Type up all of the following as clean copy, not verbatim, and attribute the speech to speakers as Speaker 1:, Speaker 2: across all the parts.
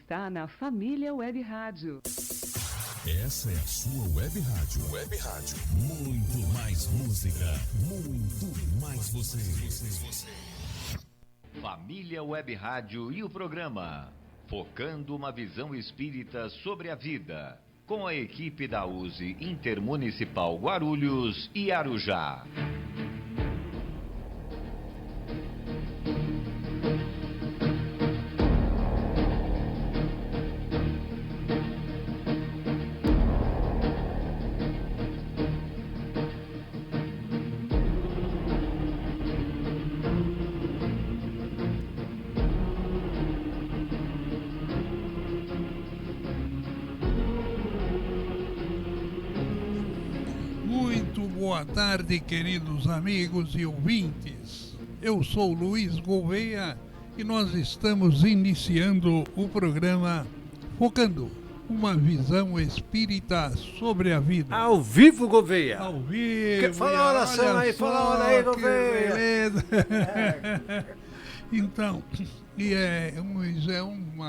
Speaker 1: está na Família Web Rádio.
Speaker 2: Essa é a sua Web Rádio. Web Rádio. Muito mais música, muito mais você.
Speaker 3: Família Web Rádio e o programa Focando uma Visão Espírita sobre a Vida, com a equipe da USE Intermunicipal Guarulhos e Arujá.
Speaker 4: Boa tarde, queridos amigos e ouvintes. Eu sou Luiz Gouveia e nós estamos iniciando o programa Focando uma Visão Espírita sobre a Vida.
Speaker 5: Ao vivo, Gouveia.
Speaker 4: Ao vivo.
Speaker 5: Fala a oração aí, fala a hora aí, Gouveia.
Speaker 4: Beleza. Então, é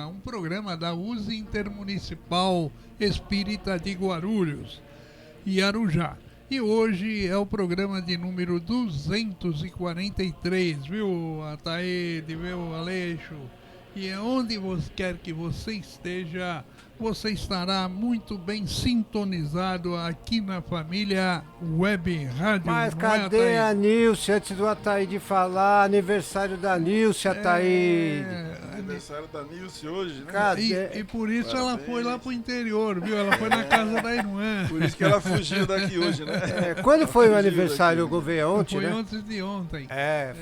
Speaker 4: um programa da USE Intermunicipal Espírita de Guarulhos e Arujá. E hoje é o programa de número 243, viu, Ataíde, viu, Aleixo? E onde quer que você esteja, você estará muito bem sintonizado aqui na Família Web Rádio.
Speaker 5: Mas cadê a Nilce antes do Ataíde falar? Aniversário da Nilce, Ataíde.
Speaker 6: Aniversário da Nilce hoje, né?
Speaker 4: E por isso ela foi lá pro interior, viu? Ela foi na casa da irmã.
Speaker 6: Por isso que ela fugiu daqui hoje, né?
Speaker 5: Quando foi o aniversário, Gouveia? Ontem,
Speaker 4: foi
Speaker 5: né?
Speaker 4: Antes de ontem.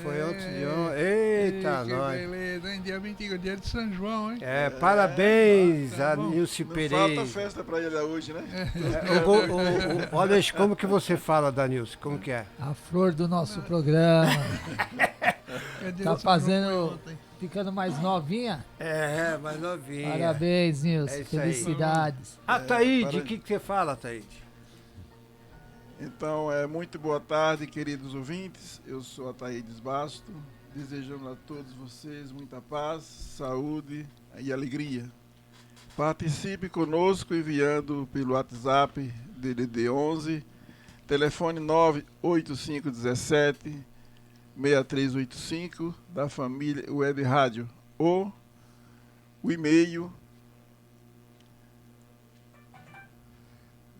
Speaker 5: Foi antes de ontem. Eita, nós.
Speaker 4: Beleza, hein? Dia 20, dia de São João, hein?
Speaker 5: Parabéns a Nilce Pereira.
Speaker 6: Falta festa pra ele hoje, né?
Speaker 5: Olha, como que você fala da Nilce? Como que é?
Speaker 7: A flor do nosso programa. Tá fazendo... Ficando mais novinha?
Speaker 5: Mais novinha.
Speaker 7: Parabéns, Nilson. Felicidades.
Speaker 5: Ataíde, o que você fala, Ataíde?
Speaker 6: Então, muito boa tarde, queridos ouvintes. Eu sou Ataídes Basto, desejando a todos vocês muita paz, saúde e alegria. Participe conosco enviando pelo WhatsApp DDD 11, telefone 98517 6385 da Família Web Rádio, ou o e-mail.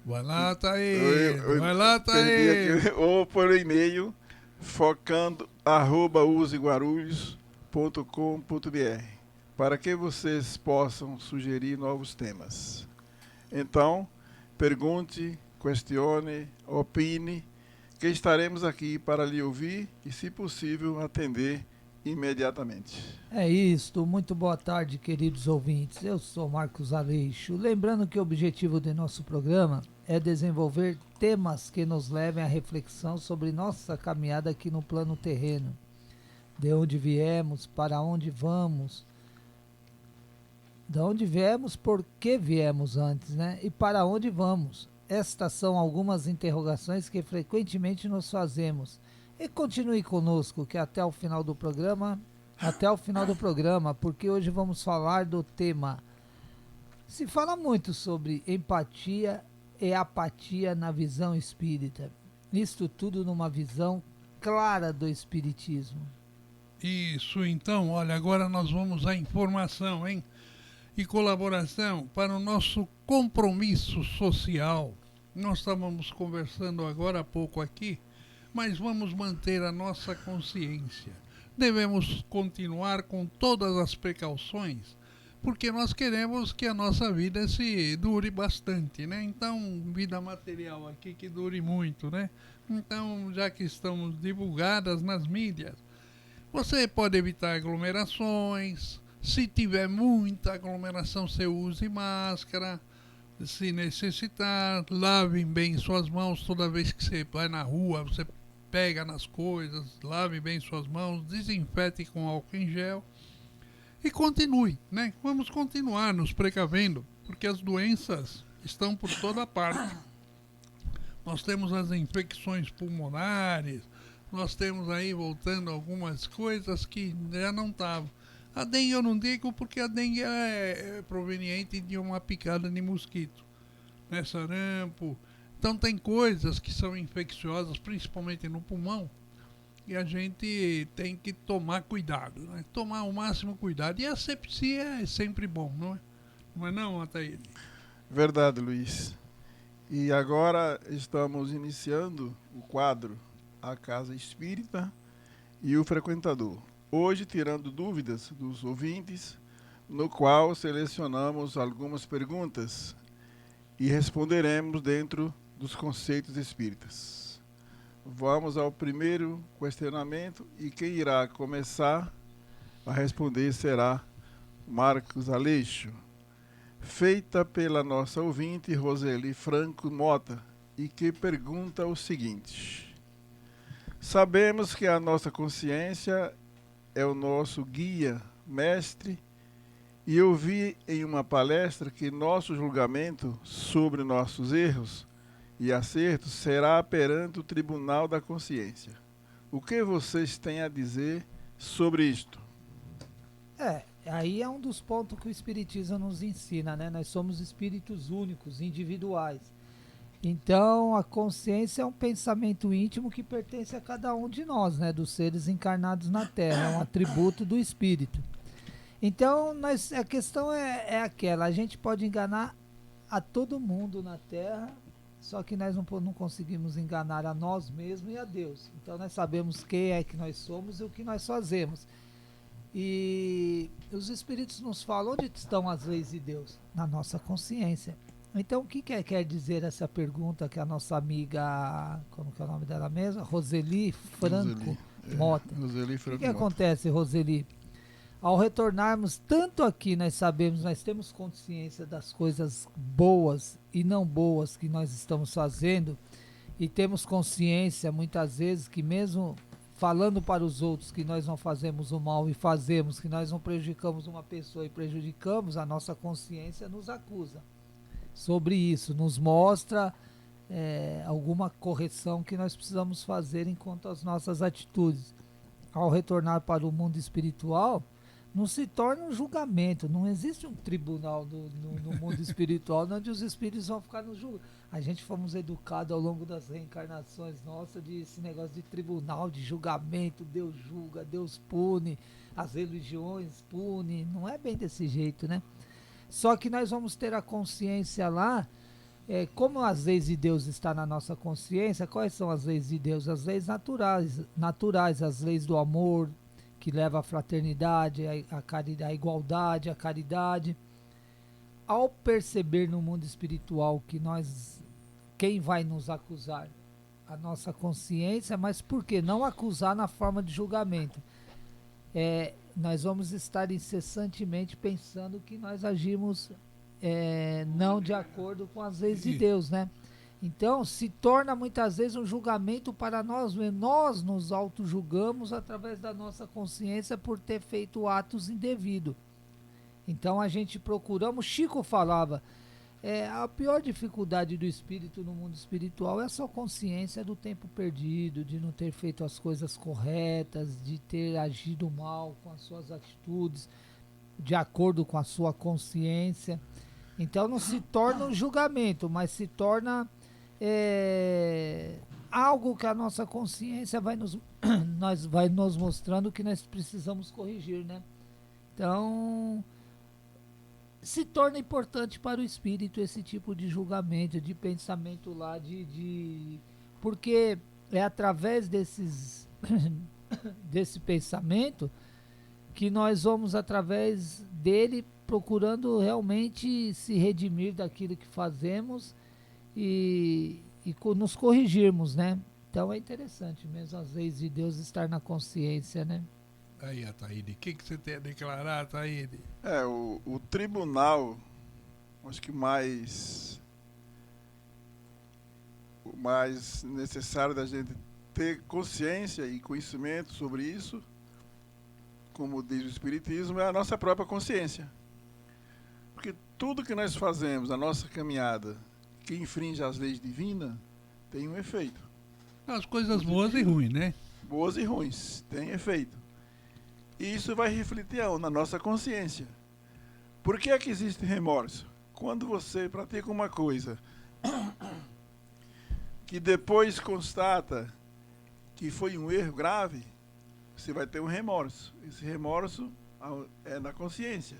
Speaker 4: Vai lá, Thaís. Vai lá, Thaís.
Speaker 6: Ou por e-mail focando@useguarulhos.com.br, para que vocês possam sugerir novos temas. Então, pergunte, questione, opine, que estaremos aqui para lhe ouvir e, se possível, atender imediatamente.
Speaker 7: É isto. Muito boa tarde, queridos ouvintes. Eu sou Marcos Aleixo. Lembrando que o objetivo do nosso programa é desenvolver temas que nos levem à reflexão sobre nossa caminhada aqui no plano terreno. De onde viemos, para onde vamos, de onde viemos, por que viemos antes, né? E para onde vamos. Estas são algumas interrogações que frequentemente nos fazemos. E continue conosco, que até o final do programa, porque hoje vamos falar do tema. Se fala muito sobre empatia e apatia na visão espírita. Isto tudo numa visão clara do espiritismo.
Speaker 4: Isso, então, olha, agora nós vamos à informação, hein? E colaboração para o nosso compromisso social. Nós estávamos conversando agora há pouco aqui, mas vamos manter a nossa consciência. Devemos continuar com todas as precauções, porque nós queremos que a nossa vida se dure bastante, né? Então, vida material aqui que dure muito, né? Então, já que estamos divulgadas nas mídias, você pode evitar aglomerações. Se tiver muita aglomeração, você use máscara. Se necessitar, lavem bem suas mãos toda vez que você vai na rua, você pega nas coisas, lave bem suas mãos, desinfete com álcool em gel e continue, né? Vamos continuar nos precavendo, porque as doenças estão por toda parte. Nós temos as infecções pulmonares, nós temos aí voltando algumas coisas que já não estavam. A dengue eu não digo porque a dengue é proveniente de uma picada de mosquito, né? Sarampo. Então tem coisas que são infecciosas, principalmente no pulmão, e a gente tem que tomar cuidado, né? Tomar o máximo cuidado. E a asepsia é sempre bom, não é? Não é não, Ataíde?
Speaker 6: Verdade, Luiz. E agora estamos iniciando o quadro A Casa Espírita e o Frequentador. Hoje tirando dúvidas dos ouvintes, no qual selecionamos algumas perguntas e responderemos dentro dos conceitos espíritas. Vamos ao primeiro questionamento e quem irá começar a responder será Marcos Aleixo. Feita pela nossa ouvinte Roseli Franco Mota, e que pergunta o seguinte: sabemos que a nossa consciência é o nosso guia, mestre, e eu vi em uma palestra que nosso julgamento sobre nossos erros e acertos será perante o Tribunal da Consciência. O que vocês têm a dizer sobre isto?
Speaker 7: Aí é um dos pontos que o Espiritismo nos ensina, né? Nós somos espíritos únicos, individuais. Então, a consciência é um pensamento íntimo que pertence a cada um de nós, né? Dos seres encarnados na Terra, é um atributo do espírito. Então, a questão é aquela, a gente pode enganar a todo mundo na Terra, só que nós não conseguimos enganar a nós mesmos e a Deus. Então, nós sabemos quem é que nós somos e o que nós fazemos. E os Espíritos nos falam onde estão as leis de Deus? Na nossa consciência. Então, o que quer dizer essa pergunta que a nossa amiga, como que é o nome dela mesma? Roseli Franco Mota.
Speaker 6: Roseli Franco
Speaker 7: O que
Speaker 6: Mota.
Speaker 7: acontece, Roseli? Ao retornarmos, tanto aqui nós sabemos, nós temos consciência das coisas boas e não boas que nós estamos fazendo, e temos consciência, muitas vezes, que mesmo falando para os outros que nós não fazemos o mal e fazemos, que nós não prejudicamos uma pessoa e prejudicamos, a nossa consciência nos acusa sobre isso, nos mostra alguma correção que nós precisamos fazer enquanto às nossas atitudes. Ao retornar para o mundo espiritual, não se torna um julgamento, não existe um tribunal no mundo espiritual onde os espíritos vão ficar no julgamento. A gente fomos educados ao longo das reencarnações nossas de esse negócio de tribunal, de julgamento, Deus julga, Deus pune, as religiões punem, não é bem desse jeito, né? Só que nós vamos ter a consciência lá, como as leis de Deus estão na nossa consciência, quais são as leis de Deus? As leis naturais, as leis do amor, que leva à fraternidade, a igualdade, a caridade. Ao perceber no mundo espiritual que quem vai nos acusar? A nossa consciência, mas por que não acusar na forma de julgamento? Nós vamos estar incessantemente pensando que nós agimos não de acordo com as leis de Deus, né? Então, se torna muitas vezes um julgamento para nós, nós nos auto-julgamos através da nossa consciência por ter feito atos indevidos. Então, a gente procuramos, Chico falava, a pior dificuldade do espírito no mundo espiritual é a sua consciência do tempo perdido, de não ter feito as coisas corretas, de ter agido mal com as suas atitudes, de acordo com a sua consciência. Então, não se torna um julgamento, mas se torna algo que a nossa consciência vai nos mostrando que nós precisamos corrigir, né? Então, se torna importante para o espírito esse tipo de julgamento, de pensamento lá, porque é através desse pensamento que nós vamos, através dele, procurando realmente se redimir daquilo que fazemos e nos corrigirmos, né? Então é interessante mesmo as leis de Deus estar na consciência, né?
Speaker 4: Aí, Ataíde, o que você tem a declarar, Ataíde?
Speaker 6: O tribunal, acho que o mais necessário da gente ter consciência e conhecimento sobre isso, como diz o Espiritismo, é a nossa própria consciência. Porque tudo que nós fazemos, a nossa caminhada, que infringe as leis divinas, tem um efeito.
Speaker 4: As coisas boas e ruins, né?
Speaker 6: Boas e ruins, tem efeito. E isso vai refletir aonde? Na nossa consciência. Por que é que existe remorso? Quando você pratica uma coisa que depois constata que foi um erro grave, você vai ter um remorso. Esse remorso é na consciência.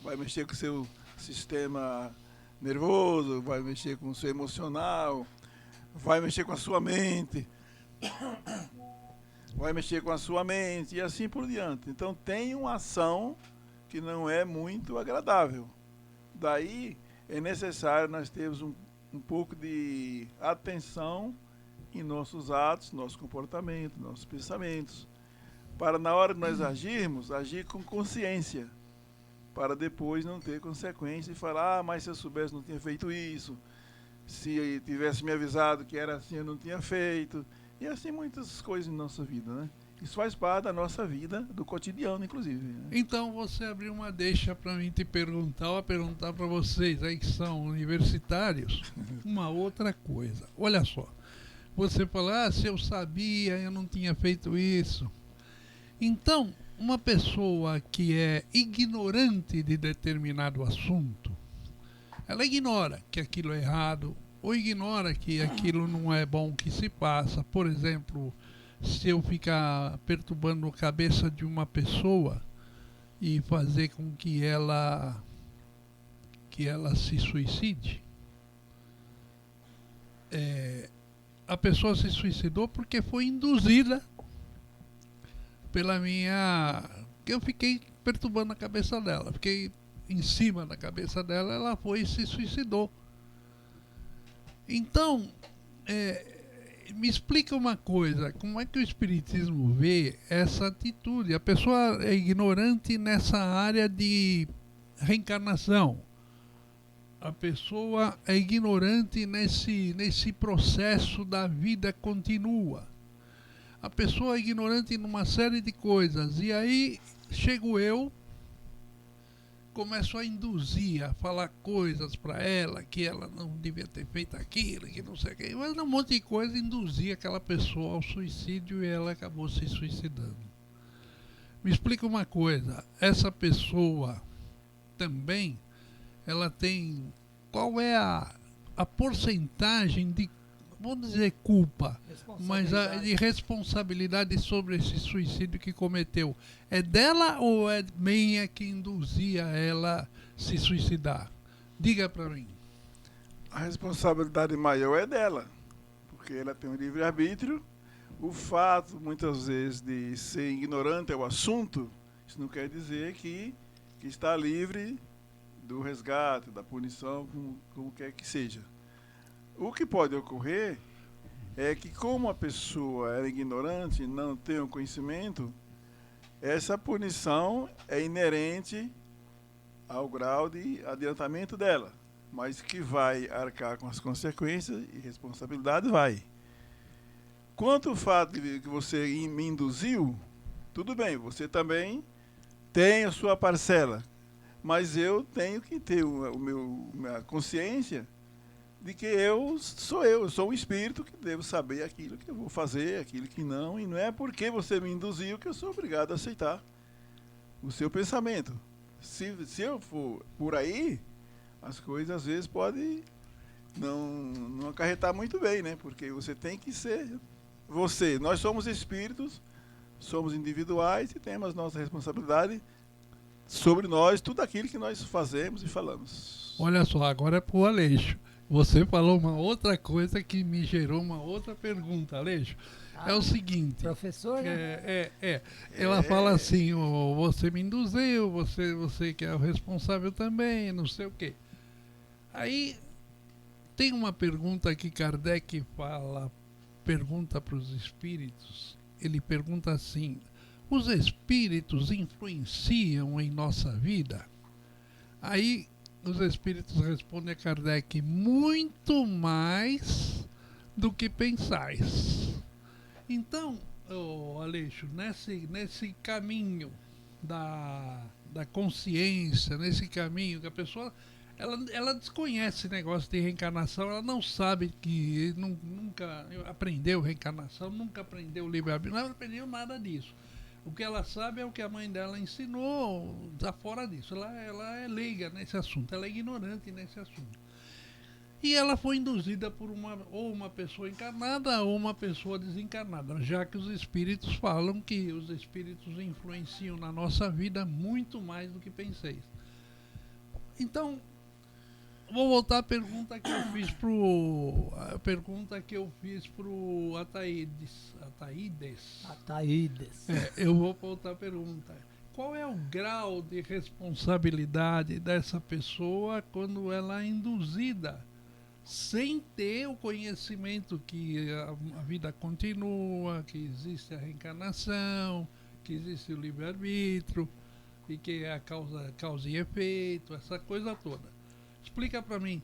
Speaker 6: Vai mexer com o seu sistema nervoso, vai mexer com o seu emocional, vai mexer com a sua mente, vai mexer com a sua mente e assim por diante. Então tem uma ação que não é muito agradável. Daí é necessário nós termos um pouco de atenção em nossos atos, nosso comportamento, nossos pensamentos, para na hora de nós agirmos, agir com consciência, para depois não ter consequência e falar, mas se eu soubesse não tinha feito isso, se tivesse me avisado que era assim eu não tinha feito, e assim muitas coisas em nossa vida, né? Isso faz parte da nossa vida, do cotidiano, inclusive. Né?
Speaker 4: Então você abriu uma deixa para mim te perguntar, ou perguntar para vocês aí que são universitários, uma outra coisa. Olha só, você fala, se eu sabia, eu não tinha feito isso. Então, uma pessoa que é ignorante de determinado assunto, ela ignora que aquilo é errado, ou ignora que aquilo não é bom que se passa. Por exemplo, se eu ficar perturbando a cabeça de uma pessoa e fazer com que ela se suicide, a pessoa se suicidou porque foi induzida que eu fiquei perturbando a cabeça dela, fiquei em cima da cabeça dela, ela foi e se suicidou. Então, me explica uma coisa, como é que o Espiritismo vê essa atitude? A pessoa é ignorante nessa área de reencarnação. A pessoa é ignorante nesse processo da vida contínua. A pessoa é ignorante numa série de coisas. E aí chego eu, começo a induzir, a falar coisas para ela, que ela não devia ter feito aquilo, que não sei o que. Mas um monte de coisa, induzir aquela pessoa ao suicídio e ela acabou se suicidando. Me explica uma coisa, essa pessoa também, ela tem, qual é a porcentagem de, vamos dizer, culpa, mas de responsabilidade sobre esse suicídio que cometeu? É dela ou é minha que induzia ela a se suicidar? Diga para mim.
Speaker 6: A responsabilidade maior é dela, porque ela tem um livre-arbítrio. O fato, muitas vezes, de ser ignorante ao assunto, isso não quer dizer que está livre do resgate, da punição, como quer que seja. O que pode ocorrer é que, como a pessoa é ignorante, não tem o conhecimento, essa punição é inerente ao grau de adiantamento dela, mas que vai arcar com as consequências e responsabilidade vai. Quanto ao fato de que você me induziu, tudo bem, você também tem a sua parcela, mas eu tenho que ter minha consciência de que eu sou um espírito que devo saber aquilo que eu vou fazer, aquilo que não, e não é porque você me induziu que eu sou obrigado a aceitar o seu pensamento. Se eu for por aí, as coisas às vezes podem não acarretar muito bem, né? Porque você tem que ser você. Nós somos espíritos, somos individuais e temos nossa responsabilidade sobre nós, tudo aquilo que nós fazemos e falamos.
Speaker 4: Olha só, agora é pro Aleixo. Você falou uma outra coisa que me gerou uma outra pergunta, Aleixo. É o seguinte.
Speaker 7: Professor, né?
Speaker 4: Ela fala assim, você me induziu, você que é o responsável também, não sei o quê. Aí tem uma pergunta que Kardec pergunta para os espíritos. Ele pergunta assim: os espíritos influenciam em nossa vida? Aí os espíritos respondem a Kardec: muito mais do que pensais. Então, Aleixo, nesse caminho da consciência, nesse caminho que a pessoa ela desconhece esse negócio de reencarnação, ela não sabe que nunca aprendeu reencarnação, nunca aprendeu livre-arbítrio, não aprendeu nada disso. O que ela sabe é o que a mãe dela ensinou, está fora disso. Ela é leiga nesse assunto, ela é ignorante nesse assunto. E ela foi induzida por uma pessoa encarnada ou uma pessoa desencarnada, já que os espíritos falam que os espíritos influenciam na nossa vida muito mais do que penseis. Então, vou voltar à pergunta que eu fiz pro Ataídes. Eu vou voltar à pergunta. Qual é o grau de responsabilidade dessa pessoa quando ela é induzida, sem ter o conhecimento que a vida continua, que existe a reencarnação, que existe o livre-arbítrio, e que é a causa e efeito, essa coisa toda? Explica para mim,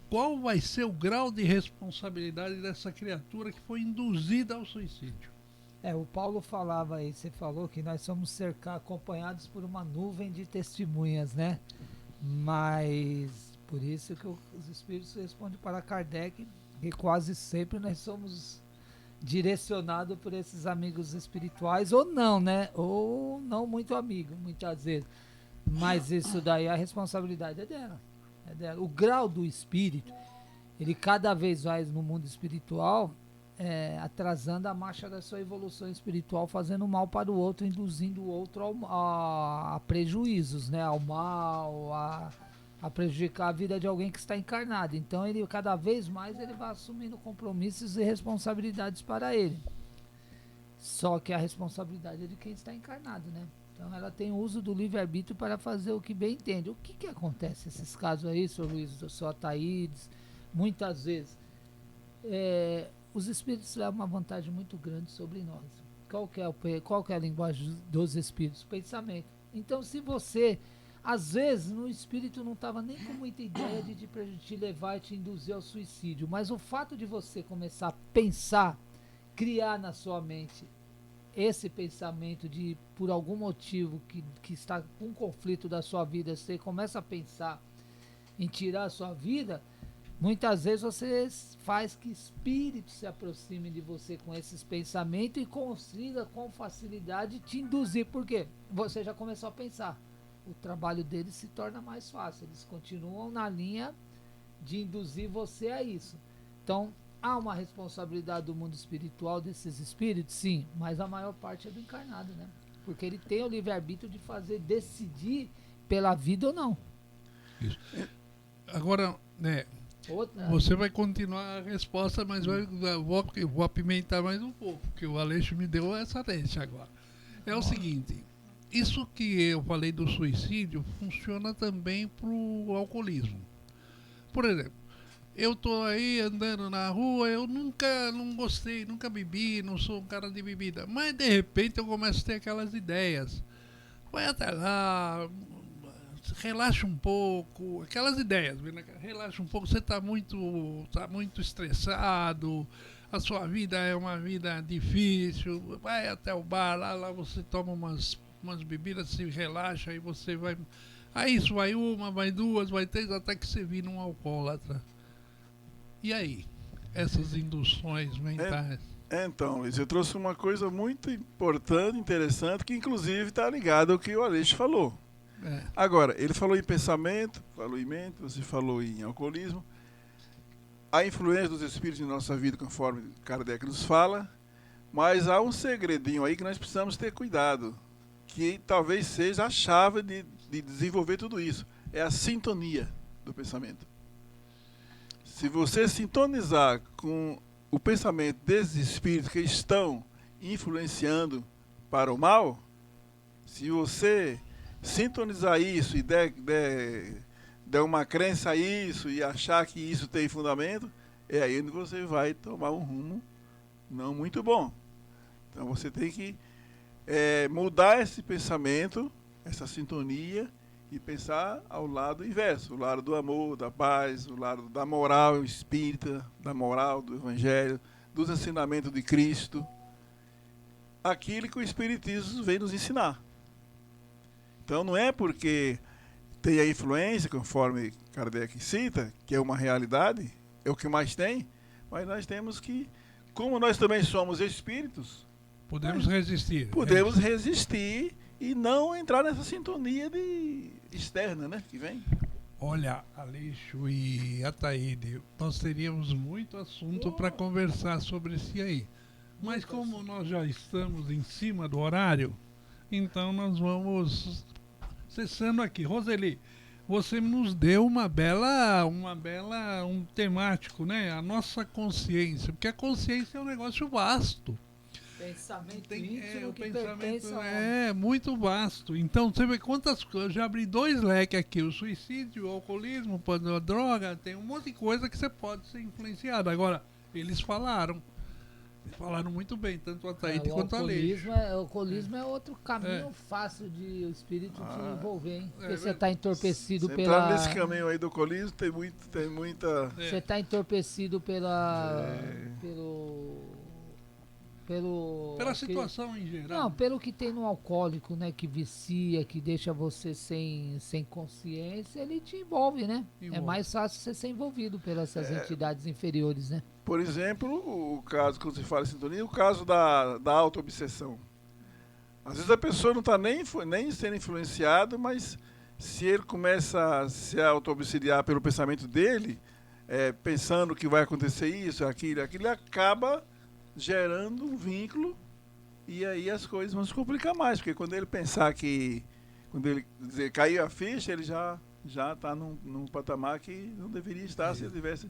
Speaker 4: qual vai ser o grau de responsabilidade dessa criatura que foi induzida ao suicídio?
Speaker 7: O Paulo falava aí, você falou que nós somos acompanhados por uma nuvem de testemunhas, né? Mas por isso que os espíritos respondem para Kardec que quase sempre nós somos direcionados por esses amigos espirituais, ou não, né? Ou não muito amigo, muitas vezes. Mas isso daí, a responsabilidade é dela. O grau do espírito, ele cada vez mais no mundo espiritual, atrasando a marcha da sua evolução espiritual, fazendo mal para o outro, induzindo o outro a prejuízos, né? Ao mal, a prejudicar a vida de alguém que está encarnado. Então ele cada vez mais ele vai assumindo compromissos e responsabilidades para ele. Só que a responsabilidade é de quem está encarnado, né? Então ela tem o uso do livre-arbítrio para fazer o que bem entende. O que acontece nesses casos aí, Sr. Luiz, Sr. Ataídes? Muitas vezes os espíritos levam uma vantagem muito grande sobre nós. Qual que é a linguagem dos espíritos? Pensamento. Então se você, às vezes, no espírito não estava nem com muita ideia de te levar e te induzir ao suicídio, mas o fato de você começar a pensar, criar na sua mente esse pensamento de, por algum motivo que está com um conflito da sua vida, você começa a pensar em tirar a sua vida, muitas vezes você faz que espíritos se aproximem de você com esses pensamentos e consiga com facilidade te induzir, porque você já começou a pensar. O trabalho deles se torna mais fácil, eles continuam na linha de induzir você a isso. Então, há uma responsabilidade do mundo espiritual desses espíritos? Sim, mas a maior parte é do encarnado, né? Porque ele tem o livre-arbítrio de decidir pela vida ou não.
Speaker 4: Isso. Agora, você vai continuar a resposta, mas eu vou apimentar mais um pouco, porque o Aleixo me deu essa deixa agora. É o seguinte, isso que eu falei do suicídio funciona também para o alcoolismo. Por exemplo, eu tô aí andando na rua, eu não gostei, nunca bebi, não sou um cara de bebida. Mas de repente eu começo a ter aquelas ideias. Vai até lá, relaxa um pouco, aquelas ideias, relaxa um pouco, você tá muito estressado, a sua vida é uma vida difícil, vai até o bar, lá você toma umas bebidas, se relaxa, aí você vai. Aí isso vai uma, vai duas, vai três, até que você vira um alcoólatra. E aí? Essas induções mentais?
Speaker 6: Então, Luiz, eu trouxe uma coisa muito importante, interessante, que inclusive está ligada ao que o Aleixo falou. Agora, ele falou em pensamento, falou em mente, você falou em alcoolismo. A influência dos espíritos em nossa vida, conforme Kardec nos fala, mas há um segredinho aí que nós precisamos ter cuidado, que talvez seja a chave de desenvolver tudo isso. É a sintonia do pensamento. Se você sintonizar com o pensamento desses espíritos que estão influenciando para o mal, se você sintonizar isso e der uma crença a isso e achar que isso tem fundamento, é aí onde você vai tomar um rumo não muito bom. Então você tem que mudar esse pensamento, essa sintonia, e pensar ao lado inverso, o lado do amor, da paz, o lado da moral espírita, da moral do Evangelho, dos ensinamentos de Cristo, aquilo que o Espiritismo vem nos ensinar. Então não é porque tem a influência, conforme Kardec cita, que é uma realidade, é o que mais tem, mas nós temos que, como nós também somos espíritos,
Speaker 4: Podemos resistir.
Speaker 6: Podemos resistir e não entrar nessa sintonia externa, né? Que vem.
Speaker 4: Olha, Aleixo e Ataíde, nós teríamos muito assunto para conversar sobre isso aí. Mas como nós já estamos em cima do horário, então nós vamos cessando aqui. Roseli, você nos deu um temático, né? A nossa consciência, porque a consciência é um negócio vasto.
Speaker 7: Pensamento íntimo
Speaker 4: O
Speaker 7: que
Speaker 4: pensamento
Speaker 7: pertence ao
Speaker 4: é muito vasto. Então, você vê quantas coisas. Eu já abri 2 leques aqui: o suicídio, o alcoolismo, a droga. Tem um monte de coisa que você pode ser influenciado. Agora, eles falaram muito bem, tanto a Ataíde quanto a Aleixo.
Speaker 7: O alcoolismo é outro caminho fácil de o espírito te envolver, hein? Porque você está entorpecido
Speaker 6: Se
Speaker 7: pela.
Speaker 6: entrar nesse caminho aí do alcoolismo, tem muita.
Speaker 7: Você está entorpecido
Speaker 4: Pela situação em geral.
Speaker 7: Não, pelo que tem no alcoólico, né? Que vicia, que deixa você sem consciência, ele te envolve, né? É mais fácil você ser envolvido pelas entidades inferiores, né?
Speaker 6: Por exemplo, o caso, quando se fala em sintonia, o caso da auto-obsessão. Às vezes a pessoa não está nem sendo influenciada, mas se ele começa a se auto-obsediar pelo pensamento dele, pensando que vai acontecer isso, aquilo, ele acaba gerando um vínculo e aí as coisas vão se complicar mais, porque quando ele pensar quando ele cair a ficha, ele já está num patamar que não deveria estar se ele tivesse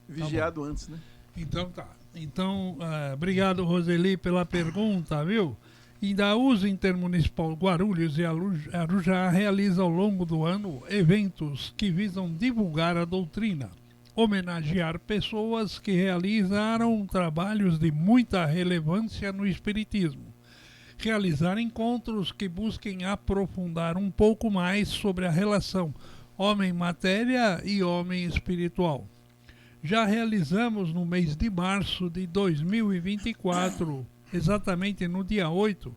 Speaker 6: vigiado antes, né?
Speaker 4: Então tá. Então, obrigado, Roseli, pela pergunta, viu? E da Uso Intermunicipal Guarulhos e Arujá realiza ao longo do ano eventos que visam divulgar a doutrina, homenagear pessoas que realizaram trabalhos de muita relevância no espiritismo, realizar encontros que busquem aprofundar um pouco mais sobre a relação homem-matéria e homem espiritual. Já realizamos no mês de março de 2024, exatamente no dia 8,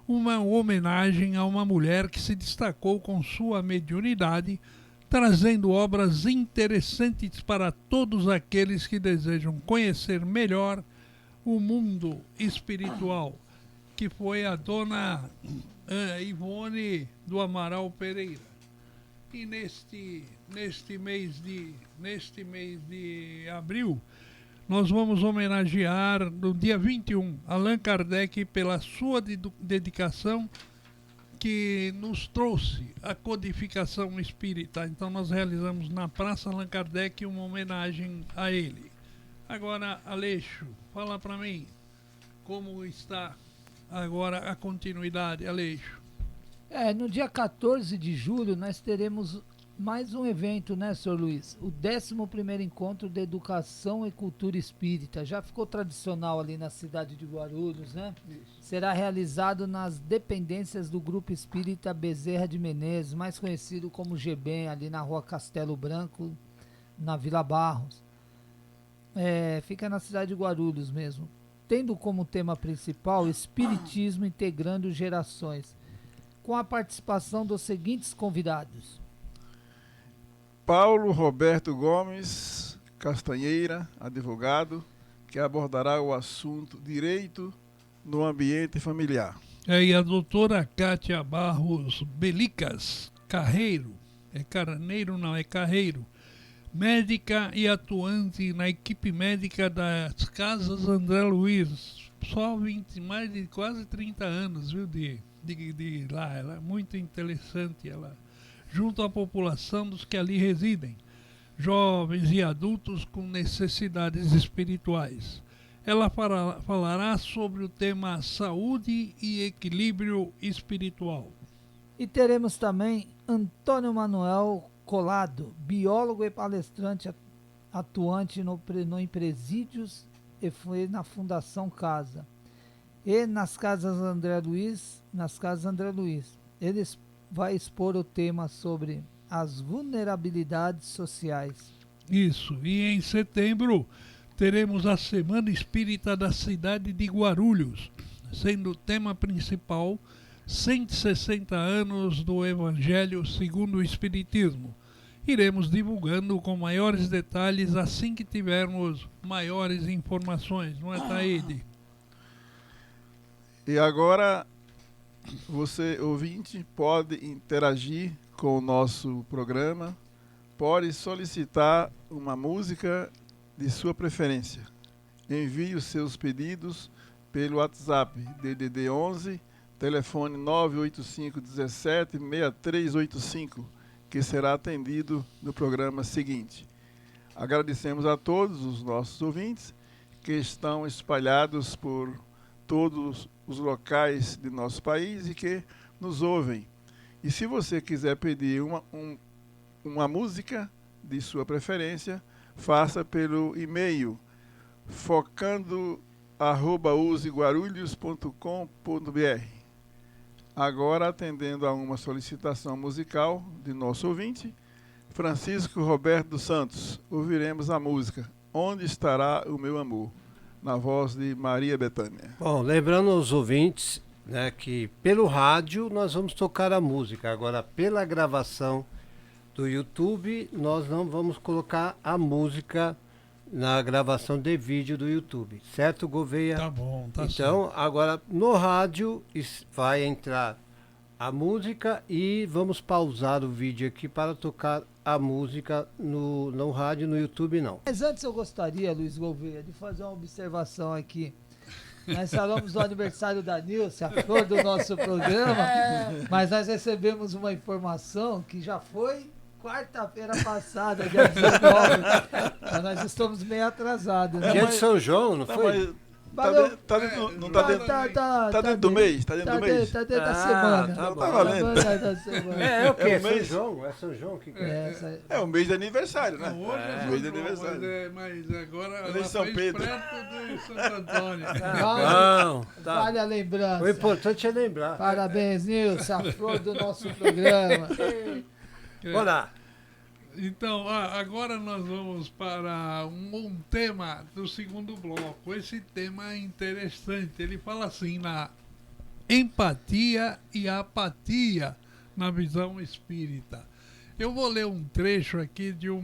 Speaker 4: uma homenagem a uma mulher que se destacou com sua mediunidade, trazendo obras interessantes para todos aqueles que desejam conhecer melhor o mundo espiritual, que foi a dona Ivone do Amaral Pereira. E neste mês de abril, nós vamos homenagear no dia 21 Allan Kardec pela sua dedicação que nos trouxe a codificação espírita. Então nós realizamos na Praça Allan Kardec uma homenagem a ele. Agora, Aleixo, fala para mim como está agora a continuidade, Aleixo.
Speaker 7: No dia 14 de julho nós teremos mais um evento, né, Sr. Luiz? O 11º Encontro de Educação e Cultura Espírita. Já ficou tradicional ali na cidade de Guarulhos, né? Isso. Será realizado nas dependências do Grupo Espírita Bezerra de Menezes, mais conhecido como GBEM, ali na Rua Castelo Branco, na Vila Barros. Fica na cidade de Guarulhos mesmo. Tendo como tema principal Espiritismo integrando gerações, com a participação dos seguintes convidados:
Speaker 6: Paulo Roberto Gomes Castanheira, advogado, que abordará o assunto Direito no Ambiente Familiar.
Speaker 4: E a doutora Kátia Barros Belicas Carreiro, Carneiro não, é Carreiro, médica e atuante na equipe médica das Casas André Luiz, só mais de quase 30 anos, viu, de lá. Ela é muito interessante, ela junto à população dos que ali residem, jovens e adultos com necessidades espirituais. Ela falará sobre o tema saúde e equilíbrio espiritual.
Speaker 7: E teremos também Antônio Manuel Colado, biólogo e palestrante atuante em presídios e foi na Fundação Casa. E nas Casas André Luiz, ele vai expor o tema sobre as vulnerabilidades sociais.
Speaker 4: Isso, e em setembro teremos a Semana Espírita da cidade de Guarulhos, sendo o tema principal 160 anos do Evangelho segundo o Espiritismo. Iremos divulgando com maiores detalhes assim que tivermos maiores informações, não é, Taíde?
Speaker 6: E agora, você, ouvinte, pode interagir com o nosso programa, pode solicitar uma música de sua preferência. Envie os seus pedidos pelo WhatsApp DDD 11, telefone 985 17 6385, que será atendido no programa seguinte. Agradecemos a todos os nossos ouvintes que estão espalhados por todos os locais de nosso país e que nos ouvem. E se você quiser pedir uma música de sua preferência, faça pelo e-mail focando@useguarulhos.com.br. Agora, atendendo a uma solicitação musical de nosso ouvinte, Francisco Roberto dos Santos, ouviremos a música Onde Estará o Meu Amor, na voz de Maria Bethânia.
Speaker 5: Bom, lembrando aos ouvintes, né, que pelo rádio nós vamos tocar a música. Agora, pela gravação do YouTube, nós não vamos colocar a música na gravação de vídeo do YouTube. Certo, Gouveia?
Speaker 4: Tá bom, tá certo.
Speaker 5: Então, agora no rádio vai entrar a música e vamos pausar o vídeo aqui para tocar a música no rádio, no YouTube não.
Speaker 7: Mas antes eu gostaria, Luiz Gouveia, de fazer uma observação aqui. Nós falamos do aniversário da Nilce, a flor do nosso programa, mas nós recebemos uma informação que já foi quarta-feira passada, dia 19. Mas nós estamos meio atrasados, né?
Speaker 5: Dia de São João, não foi?
Speaker 7: Valeu.
Speaker 6: Tá dentro do mês? Tá dentro do mês?
Speaker 7: Tá dentro da semana.
Speaker 5: Tá bom.
Speaker 6: Tá valendo.
Speaker 7: Da semana.
Speaker 5: É o quê?
Speaker 6: É
Speaker 5: É
Speaker 6: o
Speaker 5: São
Speaker 6: mês?
Speaker 5: João? É São João? Que é?
Speaker 6: É o mês de aniversário, né?
Speaker 4: Não, hoje é
Speaker 6: mês de
Speaker 4: São João,
Speaker 6: aniversário.
Speaker 4: mas agora ela
Speaker 6: Ele é São
Speaker 4: fez
Speaker 6: Pedro.
Speaker 4: perto de Santo Antônio.
Speaker 5: Não, tá.
Speaker 7: Vale a lembrança.
Speaker 5: O importante é lembrar.
Speaker 7: Parabéns, Nilce, a flor do nosso programa.
Speaker 5: Vamos lá.
Speaker 4: Então, agora nós vamos para um tema do segundo bloco. Esse tema é interessante. Ele fala assim, na empatia e apatia na visão espírita. Eu vou ler um trecho aqui de um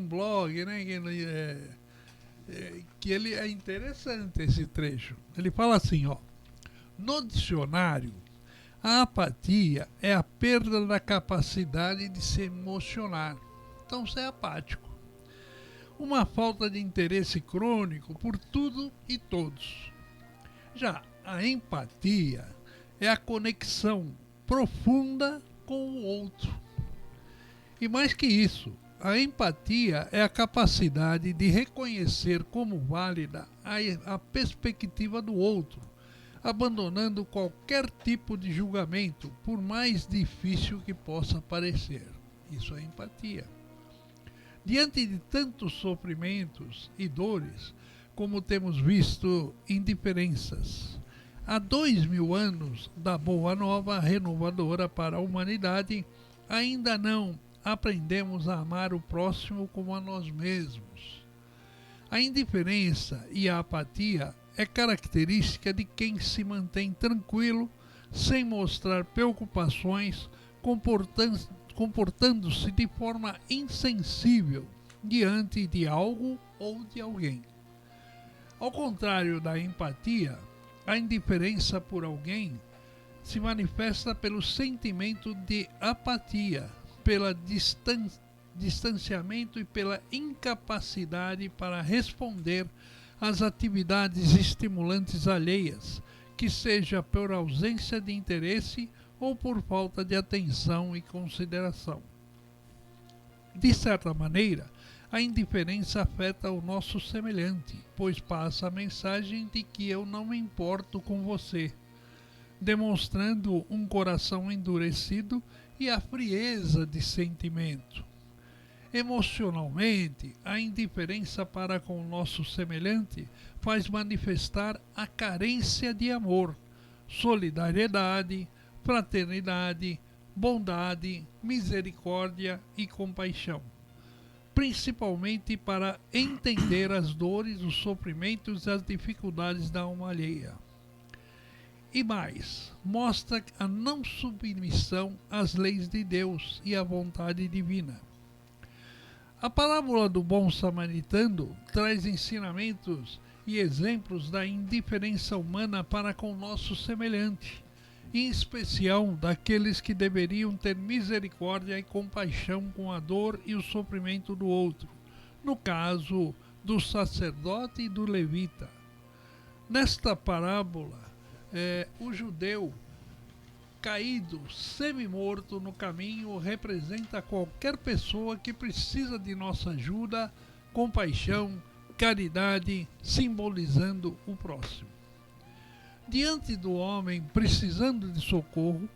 Speaker 4: blog, né? Que ele é interessante, esse trecho. Ele fala assim, ó. No dicionário, a apatia é a perda da capacidade de se emocionar. Então, ser apático. Uma falta de interesse crônico por tudo e todos. Já a empatia é a conexão profunda com o outro. E mais que isso, a empatia é a capacidade de reconhecer como válida a perspectiva do outro, abandonando qualquer tipo de julgamento, por mais difícil que possa parecer. Isso é empatia. Diante de tantos sofrimentos e dores, como temos visto indiferenças, há 2000 anos da boa nova renovadora para a humanidade, ainda não aprendemos a amar o próximo como a nós mesmos. A indiferença e a apatia é característica de quem se mantém tranquilo, sem mostrar preocupações, comportando-se de forma insensível diante de algo ou de alguém. Ao contrário da empatia, a indiferença por alguém se manifesta pelo sentimento de apatia, pelo distanciamento e pela incapacidade para responder às atividades estimulantes alheias, que seja por ausência de interesse ou por falta de atenção e consideração. De certa maneira, a indiferença afeta o nosso semelhante, pois passa a mensagem de que eu não me importo com você, demonstrando um coração endurecido e a frieza de sentimento. Emocionalmente, a indiferença para com o nosso semelhante faz manifestar a carência de amor, solidariedade, fraternidade, bondade, misericórdia e compaixão, principalmente para entender as dores, os sofrimentos e as dificuldades da alma alheia. E mais, mostra a não submissão às leis de Deus e à vontade divina. A parábola do bom samaritano traz ensinamentos e exemplos da indiferença humana para com o nosso semelhante, em especial daqueles que deveriam ter misericórdia e compaixão com a dor e o sofrimento do outro, no caso do sacerdote e do levita. Nesta parábola, o judeu caído, semi-morto no caminho, representa qualquer pessoa que precisa de nossa ajuda, compaixão, caridade, simbolizando o próximo. Diante do homem precisando de socorro,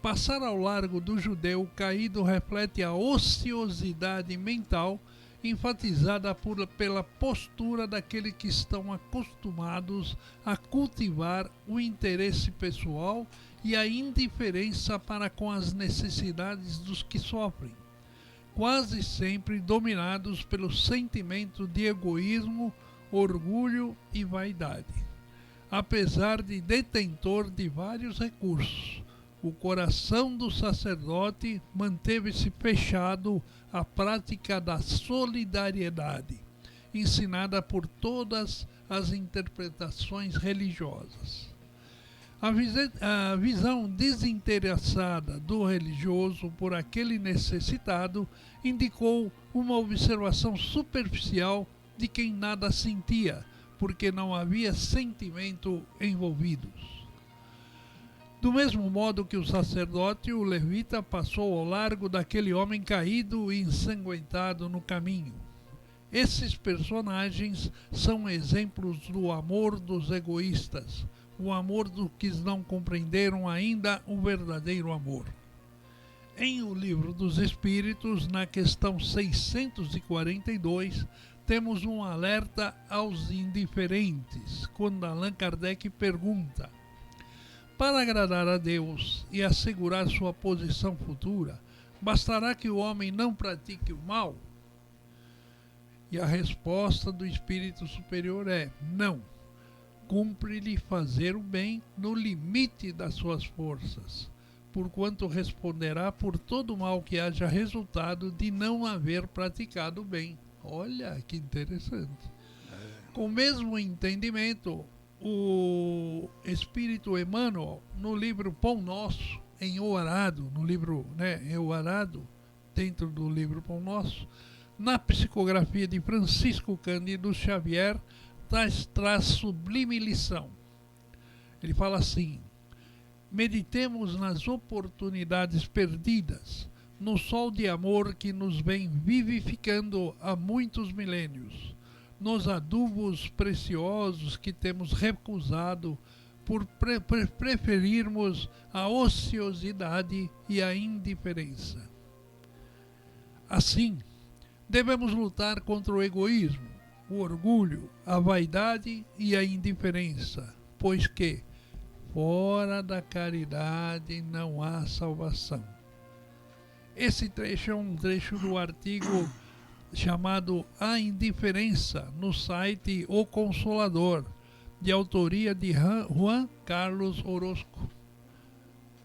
Speaker 4: passar ao largo do judeu caído reflete a ociosidade mental enfatizada pela postura daqueles que estão acostumados a cultivar o interesse pessoal e a indiferença para com as necessidades dos que sofrem, quase sempre dominados pelo sentimento de egoísmo, orgulho e vaidade. Apesar de detentor de vários recursos, o coração do sacerdote manteve-se fechado à prática da solidariedade, ensinada por todas as interpretações religiosas. A visão desinteressada do religioso por aquele necessitado indicou uma observação superficial de quem nada sentia, porque não havia sentimento envolvidos. Do mesmo modo que o sacerdote, o levita passou ao largo daquele homem caído e ensanguentado no caminho. Esses personagens são exemplos do amor dos egoístas, o amor dos que não compreenderam ainda o verdadeiro amor. Em O Livro dos Espíritos, na questão 642, temos um alerta aos indiferentes, quando Allan Kardec pergunta: para agradar a Deus e assegurar sua posição futura, bastará que o homem não pratique o mal? E a resposta do Espírito Superior é: não. Cumpre-lhe fazer o bem no limite das suas forças, porquanto responderá por todo o mal que haja resultado de não haver praticado o bem. Olha que interessante. Com o mesmo entendimento, o Espírito Emmanuel, no livro Pão Nosso, em O Arado, no livro, O Arado, dentro do livro Pão Nosso, na psicografia de Francisco Cândido Xavier, traz sublime lição. Ele fala assim: meditemos nas oportunidades perdidas, no sol de amor que nos vem vivificando há muitos milênios, nos adubos preciosos que temos recusado por preferirmos a ociosidade e a indiferença. Assim, devemos lutar contra o egoísmo, o orgulho, a vaidade e a indiferença, pois que fora da caridade não há salvação. Esse trecho é um trecho do artigo chamado A Indiferença, no site O Consolador, de autoria de Juan Carlos Orozco.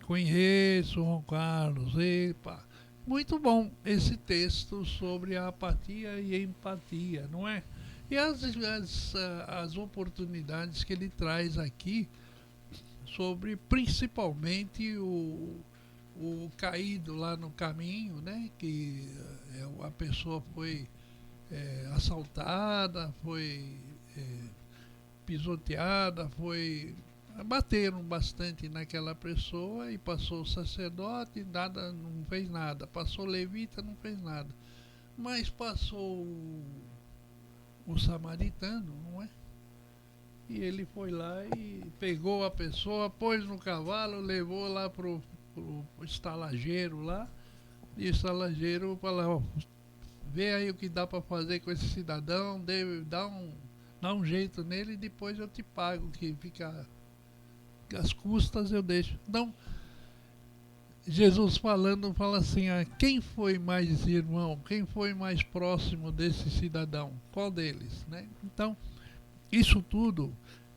Speaker 4: Conheço Juan Carlos, epa! Muito bom esse texto sobre a apatia e a empatia, não é? E as oportunidades que ele traz aqui sobre principalmente o caído lá no caminho, né? Que a pessoa foi assaltada, foi pisoteada, bateram bastante naquela pessoa e passou o sacerdote, não fez nada, passou o levita, não fez nada, mas passou o samaritano, não é? E ele foi lá e pegou a pessoa, pôs no cavalo, levou lá pro estalageiro lá, e o estalageiro falou: vê aí o que dá para fazer com esse cidadão, dá um jeito nele e depois eu te pago, que fica as custas eu deixo. Então, Jesus fala assim: quem foi mais irmão, quem foi mais próximo desse cidadão? Qual deles, né? Então, isso tudo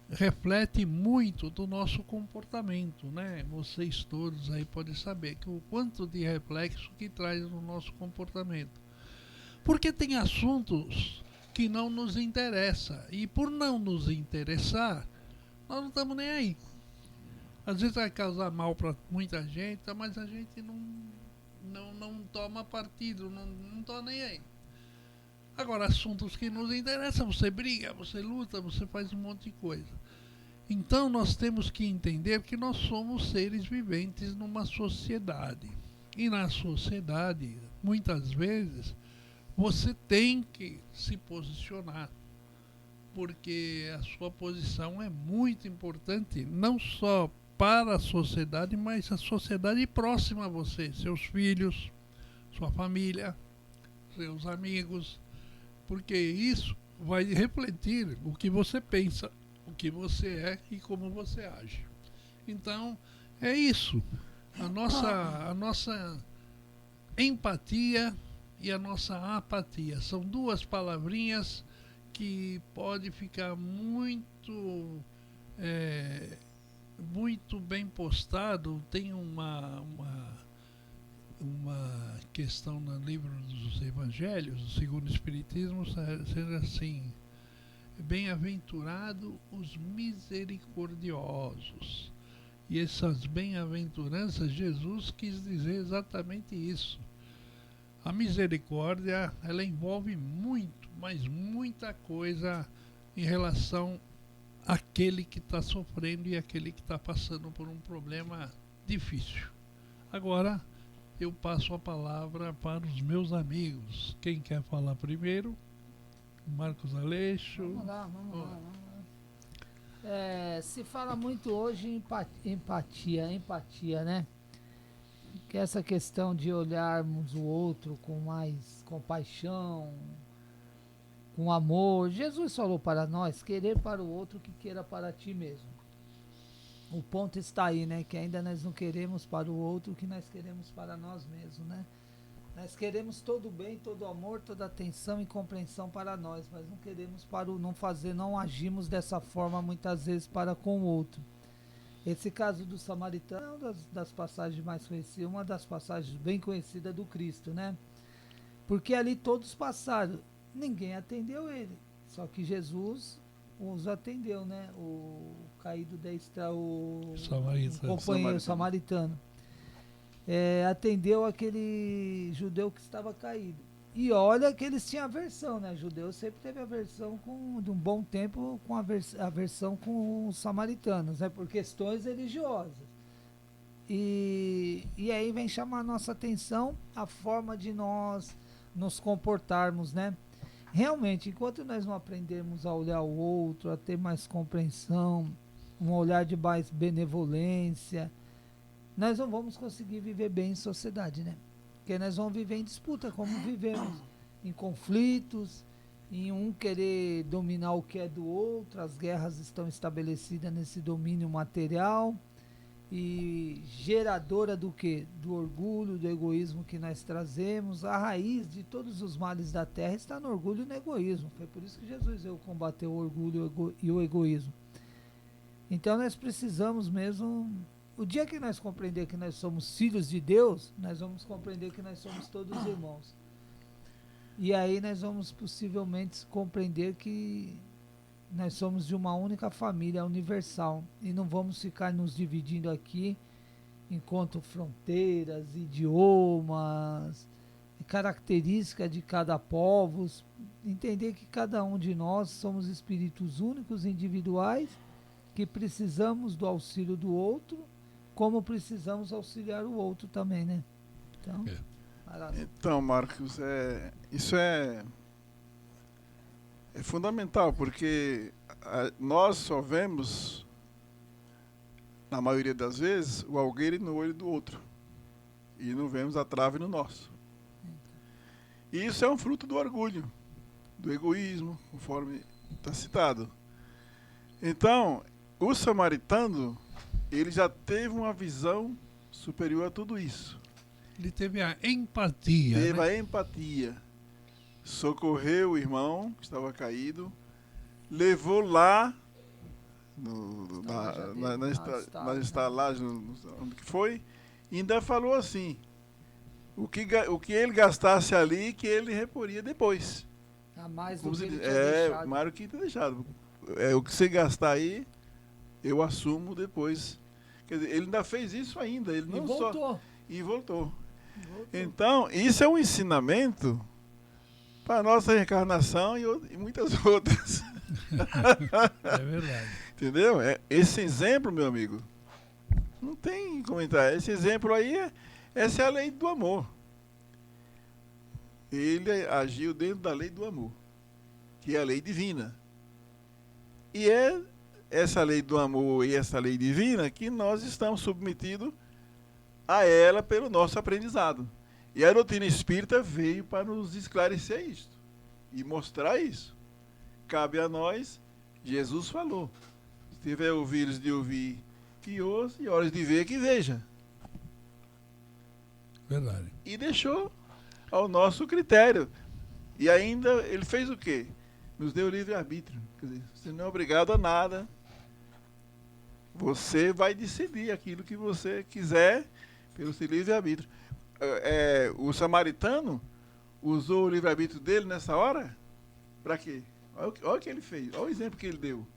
Speaker 4: reflete muito do nosso comportamento, né? Vocês todos aí podem saber que o quanto de reflexo que traz no nosso comportamento. Porque tem assuntos que não nos interessa. E por não nos interessar, nós não estamos nem aí. Às vezes vai causar mal para muita gente, mas a gente não toma partido, não está nem aí. Agora, assuntos que nos interessam, você briga, você luta, você faz um monte de coisa. Então nós temos que entender que nós somos seres viventes numa sociedade. E na sociedade, muitas vezes, você tem que se posicionar. Porque a sua posição é muito importante, não só para a sociedade, mas a sociedade próxima a você, seus filhos, sua família, seus amigos, porque isso vai refletir o que você pensa, o que você é e como você age. Então, é isso. A nossa empatia e a nossa apatia são duas palavrinhas que pode ficar muito bem postado. Tem uma questão no livro dos Evangelhos, segundo o Espiritismo, sendo assim: bem-aventurado os misericordiosos. E essas bem-aventuranças, Jesus quis dizer exatamente isso. A misericórdia, ela envolve muito, mas muita coisa em relação àquele que está sofrendo e àquele que está passando por um problema difícil. Agora, eu passo a palavra para os meus amigos. Quem quer falar primeiro? Marcos Aleixo.
Speaker 7: Vamos lá. Se fala muito hoje em empatia, né? Que é essa questão de olharmos o outro com mais compaixão, com amor. Jesus falou para nós: querer para o outro o que queira para ti mesmo. O ponto está aí, né? Que ainda nós não queremos para o outro o que nós queremos para nós mesmos, né? Nós queremos todo o bem, todo o amor, toda a atenção e compreensão para nós, mas não queremos não agimos dessa forma muitas vezes para com o outro. Esse caso do samaritano é uma das passagens mais conhecidas, uma das passagens bem conhecidas do Cristo, né? Porque ali todos passaram, ninguém atendeu ele, só que Jesus os atendeu, né? O caído da estrada, o companheiro samaritano. Atendeu aquele judeu que estava caído. E olha que eles tinham aversão, né? Judeu sempre teve aversão de um bom tempo com aversão com os samaritanos, né? Por questões religiosas. E aí vem chamar a nossa atenção a forma de nós nos comportarmos, né? Realmente, enquanto nós não aprendermos a olhar o outro, a ter mais compreensão, um olhar de mais benevolência, nós não vamos conseguir viver bem em sociedade, né? Porque nós vamos viver em disputa, como vivemos, em conflitos, em um querer dominar o que é do outro. As guerras estão estabelecidas nesse domínio material e geradora do quê? Do orgulho, do egoísmo que nós trazemos. A raiz de todos os males da terra está no orgulho e no egoísmo. Foi por isso que Jesus veio combater o orgulho e o egoísmo. Então nós precisamos mesmo... O dia que nós compreender que nós somos filhos de Deus, nós vamos compreender que nós somos todos irmãos. E aí nós vamos possivelmente compreender que nós somos de uma única família universal. E não vamos ficar nos dividindo aqui enquanto fronteiras, idiomas, características de cada povo. Entender que cada um de nós somos espíritos únicos, individuais, que precisamos do auxílio do outro, como precisamos auxiliar o outro também, né?
Speaker 6: Então, Marcos, isso é fundamental, porque nós só vemos, na maioria das vezes, o algueire no olho do outro, e não vemos a trave no nosso. E isso é um fruto do orgulho, do egoísmo, conforme está citado. Então, o samaritano, ele já teve uma visão superior a tudo isso.
Speaker 4: Ele teve a empatia.
Speaker 6: Teve a empatia. Socorreu o irmão que estava caído, levou lá na estalagem, onde que foi, e ainda falou assim: o que ele gastasse ali, que ele reporia depois.
Speaker 7: A mais do
Speaker 6: Como
Speaker 7: que
Speaker 6: se
Speaker 7: ele
Speaker 6: diz,
Speaker 7: tinha deixado.
Speaker 6: mais do que tinha deixado. O que você gastar aí, eu assumo depois. Quer dizer, ele ainda fez isso ainda. Ele
Speaker 7: E
Speaker 6: não
Speaker 7: voltou.
Speaker 6: só. E voltou. Então, isso é um ensinamento para a nossa reencarnação e muitas outras.
Speaker 4: É verdade.
Speaker 6: Entendeu? Esse exemplo, meu amigo, não tem comentário. Esse exemplo aí, essa é a lei do amor. Ele agiu dentro da lei do amor, que é a lei divina. E é essa lei do amor e essa lei divina que nós estamos submetidos a ela pelo nosso aprendizado. E a doutrina espírita veio para nos esclarecer isso e mostrar isso. Cabe a nós, Jesus falou, se tiver ouvidos de ouvir, que ouça, e olhos de ver, que veja.
Speaker 4: Verdade.
Speaker 6: E deixou ao nosso critério. E ainda ele fez o quê? Nos deu livre-arbítrio. Quer dizer, você não é obrigado a nada. Você vai decidir aquilo que você quiser pelo seu livre-arbítrio. O samaritano usou o livre-arbítrio dele nessa hora? Para quê? Olha o que ele fez. Olha o exemplo que ele deu.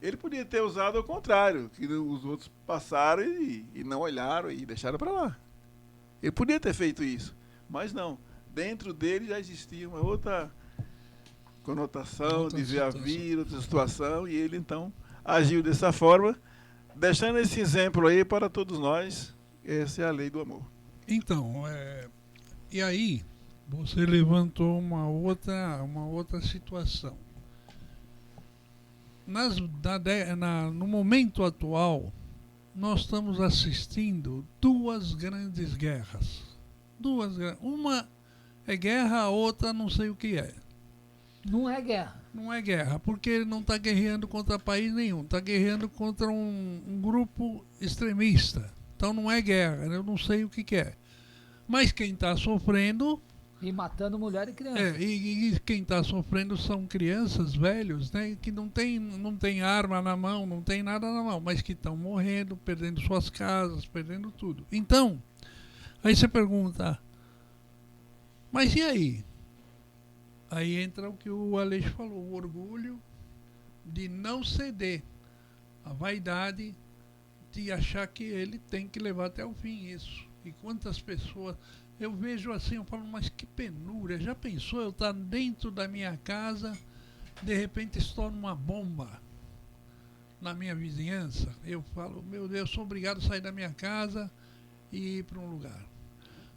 Speaker 6: Ele podia ter usado ao contrário, que os outros passaram e não olharam e deixaram para lá. Ele podia ter feito isso, mas não. Dentro dele já existia uma outra conotação de ver a vida, outra situação, e ele então agiu dessa forma, deixando esse exemplo aí para todos nós. Essa é a lei do amor.
Speaker 4: Então, e aí você levantou uma outra situação. No momento atual, nós estamos assistindo duas grandes guerras. Uma é guerra, a outra não sei o que é.
Speaker 7: Não é guerra.
Speaker 4: Não é guerra, porque ele não está guerreando contra país nenhum, está guerreando contra um grupo extremista. Então não é guerra, eu não sei o que é. Mas quem está sofrendo...
Speaker 7: E matando mulher e criança.
Speaker 4: E quem está sofrendo são crianças, velhos, né, que não tem arma na mão, não tem nada na mão, mas que estão morrendo, perdendo suas casas, perdendo tudo. Então, aí você pergunta, mas e aí? Aí entra o que o Aleixo falou, o orgulho de não ceder, a vaidade de achar que ele tem que levar até o fim isso. E quantas pessoas... Eu vejo assim, eu falo, mas que penúria. Já pensou eu estar dentro da minha casa, de repente estoura uma bomba na minha vizinhança? Eu falo, meu Deus, sou obrigado a sair da minha casa e ir para um lugar.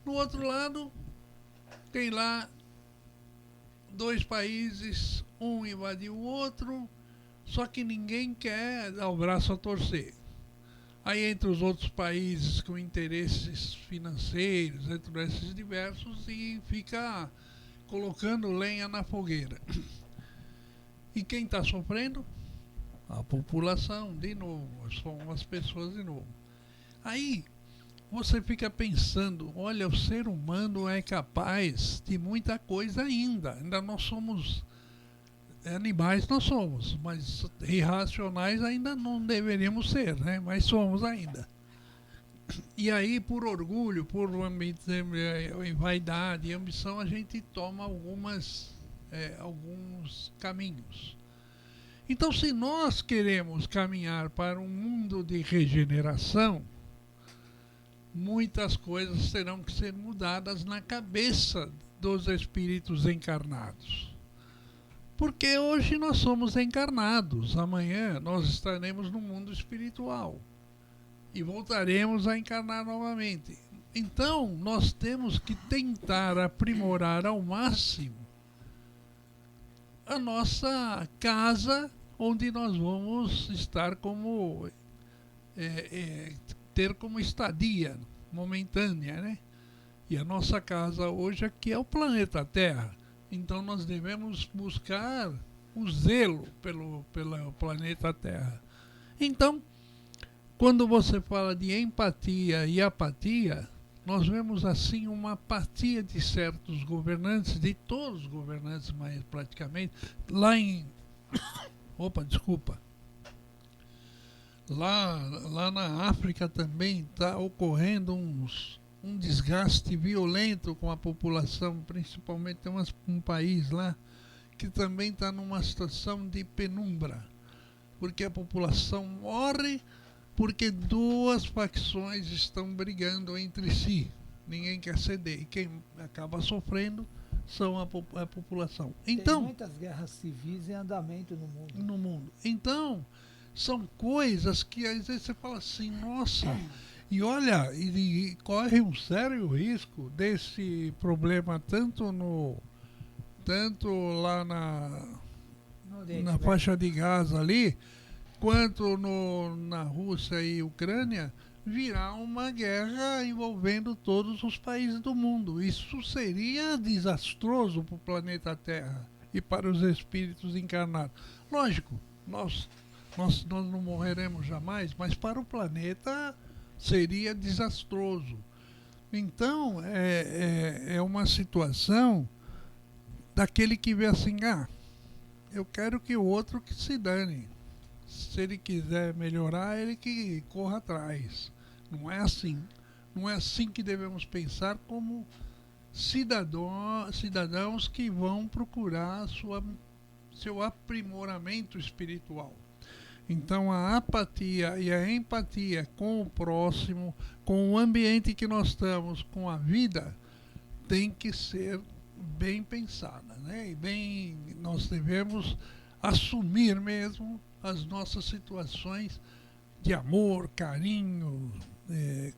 Speaker 4: No outro lado, tem lá dois países, um invadiu o outro, só que ninguém quer dar o braço a torcer. Aí entre os outros países com interesses financeiros, entre esses diversos, e fica colocando lenha na fogueira. E quem está sofrendo? A população, de novo, são as pessoas de novo. Aí você fica pensando, olha, o ser humano é capaz de muita coisa ainda nós somos... Animais nós somos, mas irracionais ainda não deveríamos ser, né? Mas somos ainda. E aí, por orgulho, por vaidade e ambição, a gente toma alguns caminhos. Então, se nós queremos caminhar para um mundo de regeneração, muitas coisas terão que ser mudadas na cabeça dos espíritos encarnados. Porque hoje nós somos encarnados, amanhã nós estaremos no mundo espiritual e voltaremos a encarnar novamente. Então, nós temos que tentar aprimorar ao máximo a nossa casa, onde nós vamos estar como ter como estadia momentânea, né? E a nossa casa hoje aqui é o planeta Terra. Então nós devemos buscar o zelo pelo planeta Terra. Então, quando você fala de empatia e apatia, nós vemos assim uma apatia de certos governantes, de todos os governantes, mas praticamente, lá na África também está ocorrendo uns um desgaste violento com a população, principalmente tem um país lá que também está numa situação de penumbra, porque a população morre porque duas facções estão brigando entre si. Ninguém quer ceder. E quem acaba sofrendo são a população. Então,
Speaker 7: tem muitas guerras civis em andamento no mundo.
Speaker 4: Então, são coisas que às vezes você fala assim, nossa, e olha, e corre um sério risco desse problema tanto lá na faixa de Gaza ali, quanto na Rússia e Ucrânia, virar uma guerra envolvendo todos os países do mundo. Isso seria desastroso para o planeta Terra e para os espíritos encarnados. Lógico, nós não morreremos jamais, mas para o planeta seria desastroso. Então, é uma situação daquele que vê assim, eu quero que o outro que se dane. Se ele quiser melhorar, ele que corra atrás. Não é assim. Não é assim que devemos pensar como cidadãos que vão procurar seu aprimoramento espiritual. Então a apatia e a empatia com o próximo, com o ambiente que nós estamos, com a vida, tem que ser bem pensada, né? E nós devemos assumir mesmo as nossas situações de amor, carinho,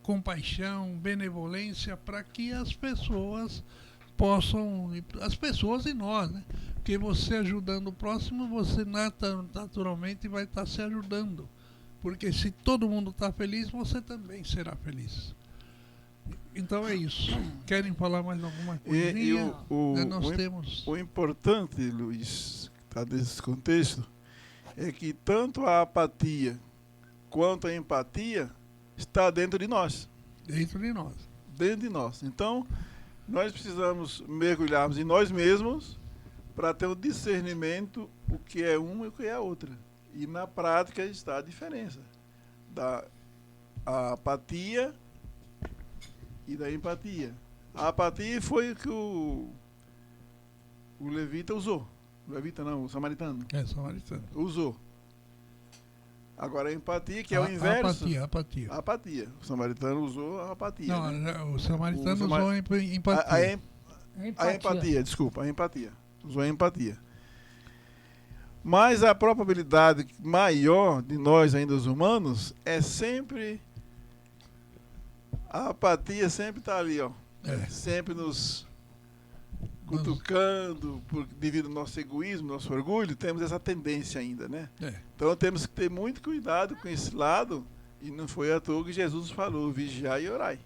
Speaker 4: compaixão, benevolência, para que as pessoas possam, as pessoas e nós, né? Porque você ajudando o próximo, você naturalmente vai estar se ajudando. Porque se todo mundo está feliz, você também será feliz. Então é isso. Querem falar mais alguma coisinha?
Speaker 6: O importante, Luiz, que está nesse contexto, é que tanto a apatia quanto a empatia está dentro de nós.
Speaker 4: Dentro de nós.
Speaker 6: Dentro de nós. Então, nós precisamos mergulharmos em nós mesmos para ter o discernimento o que é uma e o que é a outra. E na prática está a diferença da apatia e da empatia. A apatia foi o que o levita usou. O levita não, o samaritano.
Speaker 4: Samaritano.
Speaker 6: Usou. Agora a empatia, que é o inverso.
Speaker 4: Apatia.
Speaker 6: A apatia. O samaritano usou a apatia.
Speaker 4: Não,
Speaker 6: né?
Speaker 4: o samaritano usou a empatia.
Speaker 6: A empatia, desculpa, a empatia. Usou a empatia. Mas a probabilidade maior de nós, ainda os humanos, é sempre... A apatia sempre está ali, ó. Sempre nos cutucando, devido ao nosso egoísmo, nosso orgulho, temos essa tendência ainda, né? Então temos que ter muito cuidado com esse lado, e não foi à toa que Jesus falou, vigiai e orai,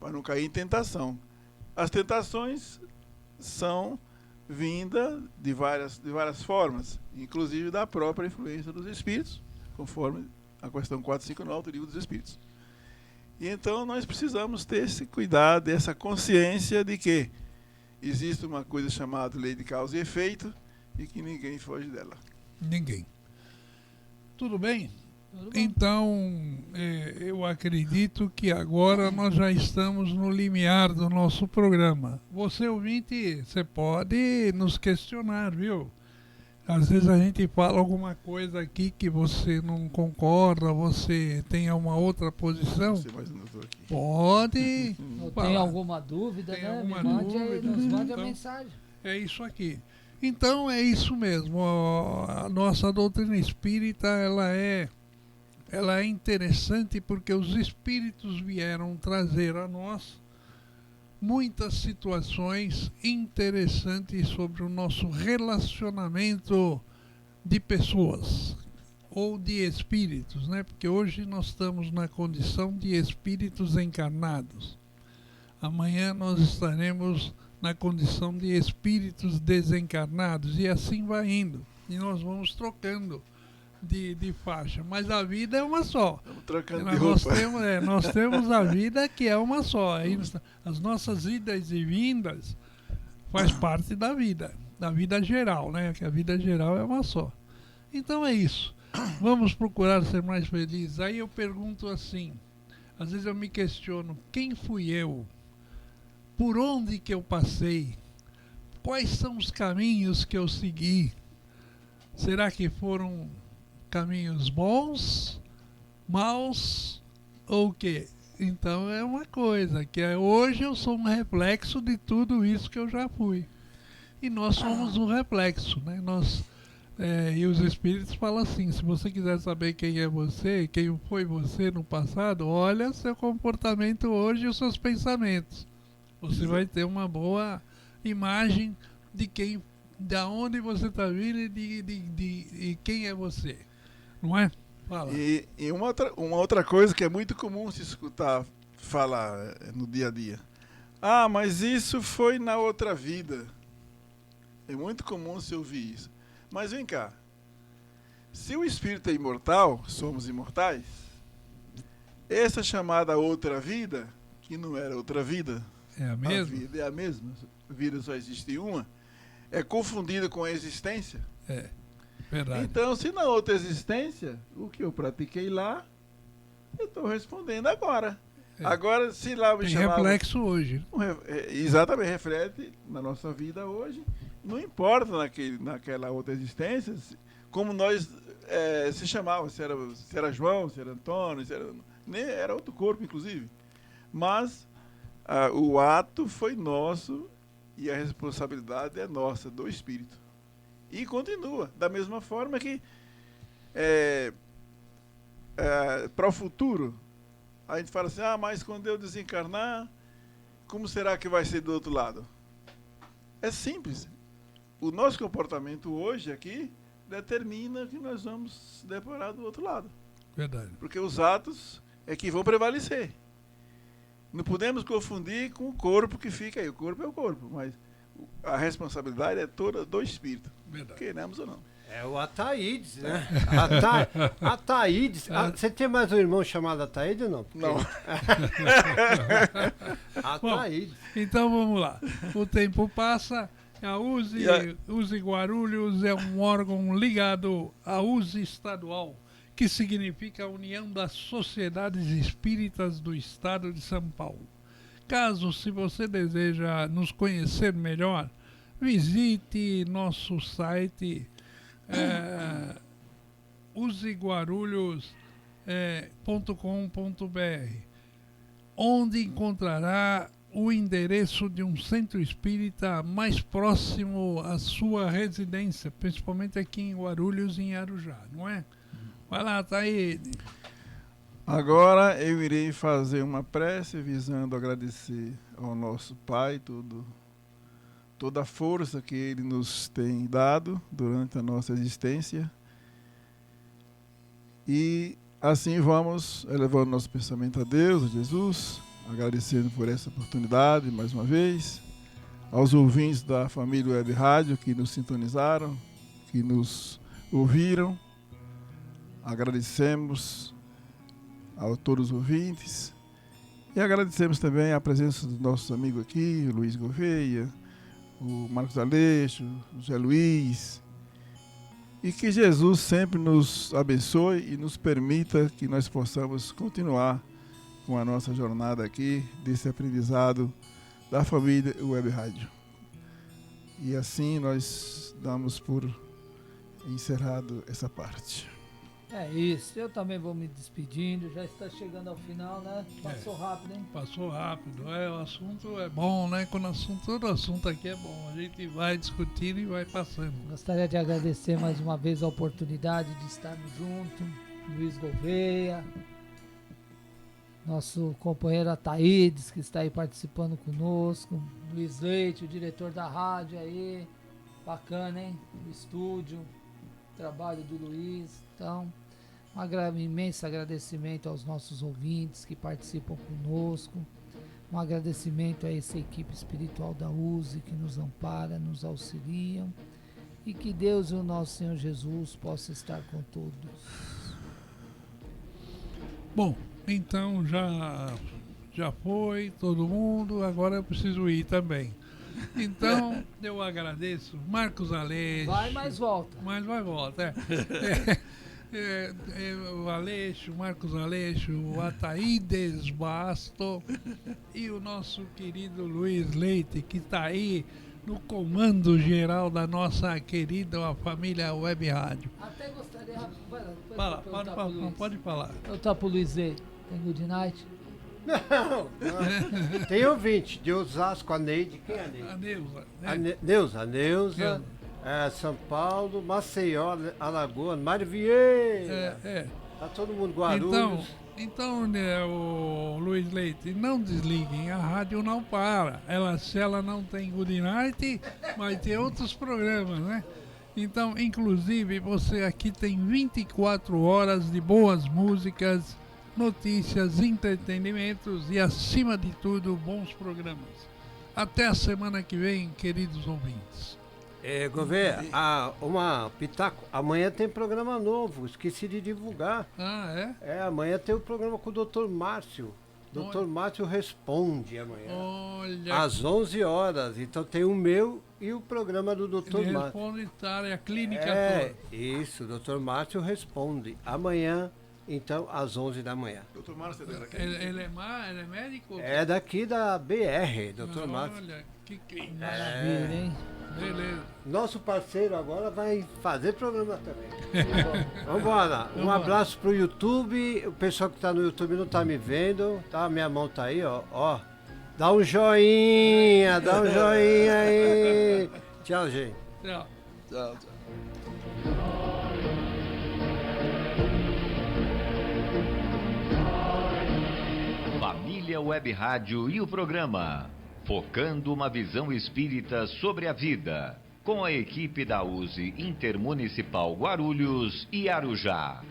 Speaker 6: para não cair em tentação. As tentações são vindas de várias formas, inclusive da própria influência dos espíritos, conforme a questão 459 do Livro dos Espíritos. E então nós precisamos ter esse cuidado, essa consciência de que existe uma coisa chamada lei de causa e efeito e que ninguém foge dela.
Speaker 4: Ninguém. Tudo bem? Então, eu acredito que agora nós já estamos no limiar do nosso programa. Você, ouvinte, você pode nos questionar, viu? Às vezes a gente fala alguma coisa aqui que você não concorda, você tem uma outra posição. Pode.
Speaker 7: Tem alguma dúvida,
Speaker 4: tem
Speaker 7: né?
Speaker 4: Alguma
Speaker 7: Nos mande a
Speaker 4: então,
Speaker 7: mensagem.
Speaker 4: É isso aqui. Então é isso mesmo. A nossa doutrina espírita, ela é interessante porque os espíritos vieram trazer a nós muitas situações interessantes sobre o nosso relacionamento de pessoas ou de espíritos, né? Porque hoje nós estamos na condição de espíritos encarnados. Amanhã nós estaremos na condição de espíritos desencarnados e assim vai indo. E nós vamos trocando de faixa, mas a vida é uma só.
Speaker 6: Estamos trocando de roupa.
Speaker 4: Nós temos a vida que é uma só. As nossas idas e vindas faz parte da vida geral, né? Que a vida geral é uma só. Então é isso. Vamos procurar ser mais felizes. Aí eu pergunto assim, Às vezes eu me questiono, quem fui eu? Por onde que eu passei? Quais são os caminhos que eu segui? Será que foram caminhos bons, maus ou o quê? Então é uma coisa, hoje eu sou um reflexo de tudo isso que eu já fui. E nós somos um reflexo, né? E os espíritos falam assim, se você quiser saber quem é você, quem foi você no passado, olha seu comportamento hoje e os seus pensamentos. Você vai ter uma boa imagem de da onde você está vindo e de quem é você. Não é? Fala.
Speaker 6: E uma outra coisa que é muito comum se escutar falar no dia a dia. Ah, mas isso foi na outra vida. É muito comum se ouvir isso. Mas vem cá. Se o espírito é imortal, somos imortais, essa chamada outra vida, que não era outra vida,
Speaker 4: é a mesma?
Speaker 6: A vida é a mesma. A vida só existe uma. É confundida com a existência.
Speaker 4: É, verdade.
Speaker 6: Então, se na outra existência, o que eu pratiquei lá, eu estou respondendo agora.
Speaker 4: É.
Speaker 6: Agora, se lá me
Speaker 4: Tem
Speaker 6: chamava...
Speaker 4: reflexo hoje.
Speaker 6: Exatamente, reflete na nossa vida hoje. Não importa naquela outra existência como nós se chamava, se era João, se era Antônio, era outro corpo, inclusive. Mas o ato foi nosso e a responsabilidade é nossa, do espírito. E continua, da mesma forma que para o futuro, a gente fala assim, mas quando eu desencarnar, como será que vai ser do outro lado? É simples. O nosso comportamento hoje aqui determina que nós vamos se deparar do outro lado.
Speaker 4: Verdade.
Speaker 6: Porque os atos é que vão prevalecer. Não podemos confundir com o corpo que fica aí. O corpo é o corpo, mas a responsabilidade é toda do espírito.
Speaker 4: Verdade.
Speaker 6: Queremos ou não.
Speaker 5: É o Ataídes, né? Ataídes. Você tem mais um irmão chamado Ataídes ou não?
Speaker 6: Não.
Speaker 5: Ataídes.
Speaker 4: Então vamos lá. O tempo passa. A USE Guarulhos é um órgão ligado à USE estadual, que significa a União das Sociedades Espíritas do Estado de São Paulo. Caso, se você deseja nos conhecer melhor, visite nosso site useguarulhos.com.br, onde encontrará o endereço de um centro espírita mais próximo à sua residência, principalmente aqui em Guarulhos e em Arujá, não é? Vai lá, Taíde.
Speaker 6: Agora eu irei fazer uma prece visando agradecer ao nosso Pai toda a força que Ele nos tem dado durante a nossa existência. E assim vamos elevando nosso pensamento a Deus, a Jesus, agradecendo por essa oportunidade mais uma vez, aos ouvintes da família Web Rádio que nos sintonizaram, que nos ouviram. Agradecemos a todos os ouvintes e agradecemos também a presença dos nossos amigos aqui, o Luiz Gouveia, o Marcos Aleixo, o José Luiz, e que Jesus sempre nos abençoe e nos permita que nós possamos continuar com a nossa jornada aqui, desse aprendizado da família Web Rádio. E assim nós damos por encerrado essa parte.
Speaker 7: É isso, eu também vou me despedindo, já está chegando ao final, né? Passou rápido, hein?
Speaker 4: Passou rápido, o assunto é bom, né? Todo assunto aqui é bom, a gente vai discutindo e vai passando.
Speaker 7: Gostaria de agradecer mais uma vez a oportunidade de estarmos juntos, Luiz Gouveia, nosso companheiro Ataídes, que está aí participando conosco, Luiz Leite, o diretor da rádio aí, bacana, hein? O estúdio, trabalho do Luiz, então... Um imenso agradecimento aos nossos ouvintes que participam conosco. Um agradecimento a essa equipe espiritual da USE que nos ampara, nos auxiliam. E que Deus e o nosso Senhor Jesus possa estar com todos.
Speaker 4: Bom, então já foi todo mundo, agora eu preciso ir também. Então, eu agradeço. Marcos Aleixo.
Speaker 7: Vai, mais volta.
Speaker 4: Mas vai volta, O Aleixo, Marcos Aleixo, o Ataídes Basto e o nosso querido Luiz Leite, que está aí no comando geral da nossa querida família Web Rádio.
Speaker 7: Até gostaria...
Speaker 4: Pode falar.
Speaker 7: Eu tô pro Luiz aí. Tem good night?
Speaker 5: Não, tem ouvinte de Osasco, a Neide. Quem é a Neide?
Speaker 4: A Neuza.
Speaker 5: A Neuza, São Paulo, Maceió, Alagoas, Mário Vieira. Tá todo mundo Guarulhos.
Speaker 4: Então, né, o Luiz Leite, não desliguem, a rádio não para. Se ela não tem Good Night, vai ter outros programas, né? Então, inclusive, você aqui tem 24 horas de boas músicas, notícias, entretenimentos e, acima de tudo, bons programas. Até a semana que vem, queridos ouvintes.
Speaker 5: Gouveia, uma pitaco. Amanhã tem programa novo, esqueci de divulgar. Amanhã tem o programa com o Dr. Márcio. Dr. Márcio responde amanhã.
Speaker 4: Olha.
Speaker 5: Às 11 horas. Então tem o meu e o programa do Dr.
Speaker 4: Ele
Speaker 5: Márcio.
Speaker 4: responde, a clínica toda.
Speaker 5: Isso, o Dr. Márcio responde. Amanhã, então, às 11 da manhã.
Speaker 6: Dr. Márcio é daqui?
Speaker 4: Ele é médico?
Speaker 5: É daqui da BR, Dr. Márcio.
Speaker 4: Olha, que
Speaker 7: Maravilha, hein?
Speaker 4: Beleza.
Speaker 5: Nosso parceiro agora vai fazer programa também. Vamos embora. Um abraço pro YouTube. O pessoal que tá no YouTube não tá me vendo. Tá? Minha mão tá aí, ó. Dá um joinha aí. Tchau, gente.
Speaker 4: Tchau.
Speaker 6: Tchau.
Speaker 3: Família Web Rádio e o programa Focando uma Visão Espírita sobre a Vida, com a equipe da USE Intermunicipal Guarulhos e Arujá.